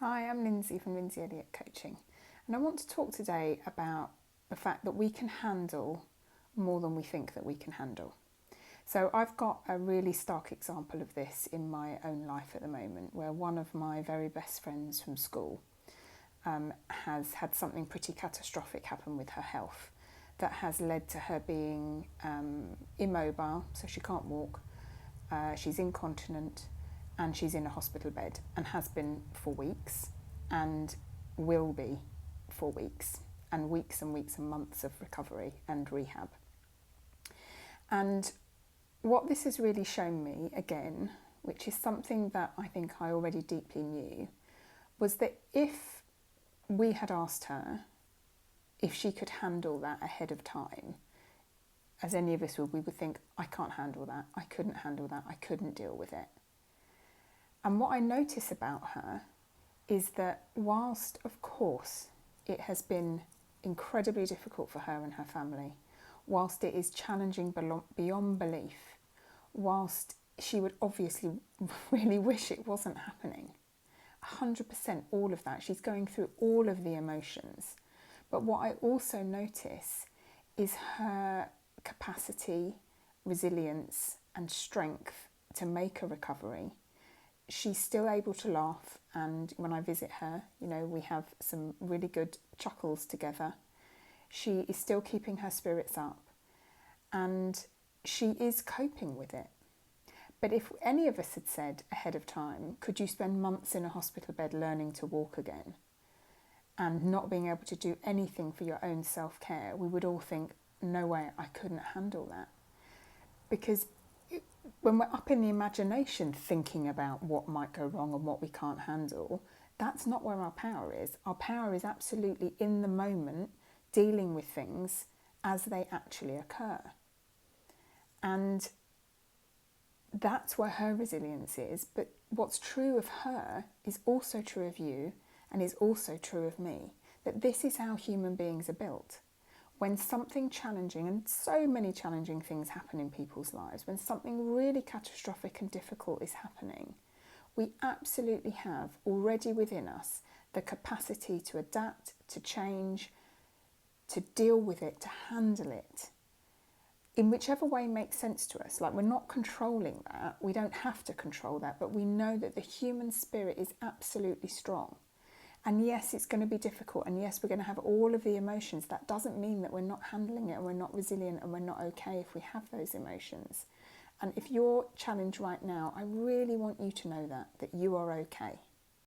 Hi, I'm Lindsay from Lindsay Elliott Coaching, and I want to talk today about the fact that we can handle more than we think that we can handle. So I've got a really stark example of this in my own life at the moment, where one of my very best friends from school has had something pretty catastrophic happen with her health that has led to her being immobile, so she can't walk, she's incontinent, and she's in a hospital bed and has been for weeks and will be for weeks and weeks and weeks and months of recovery and rehab. And what this has really shown me, again, which is something that I think I already deeply knew, was that if we had asked her if she could handle that ahead of time, as any of us would, we would think, I can't handle that, I couldn't handle that, I couldn't deal with it. And what I notice about her is that whilst, of course, it has been incredibly difficult for her and her family, whilst it is challenging beyond belief, whilst she would obviously really wish it wasn't happening, 100% all of that, she's going through all of the emotions. But what I also notice is her capacity, resilience, and strength to make a recovery. She's still able to laugh, and when I visit her, we have some really good chuckles together. She is still keeping her spirits up, and she is coping with it. But if any of us had said ahead of time, could you spend months in a hospital bed learning to walk again and not being able to do anything for your own self-care, we would all think, no way, I couldn't handle that. Because when we're up in the imagination thinking about what might go wrong and what we can't handle, that's not where our power is. Our power is absolutely in the moment, dealing with things as they actually occur. And that's where her resilience is. But what's true of her is also true of you and is also true of me. That this is how human beings are built. When something challenging, and so many challenging things happen in people's lives, when something really catastrophic and difficult is happening, we absolutely have already within us the capacity to adapt, to change, to deal with it, to handle it, in whichever way makes sense to us. Like, we're not controlling that, we don't have to control that, but we know that the human spirit is absolutely strong. And yes, it's going to be difficult, and yes, we're going to have all of the emotions. That doesn't mean that we're not handling it and we're not resilient and we're not okay if we have those emotions. And if you're challenged right now, I really want you to know that you are okay.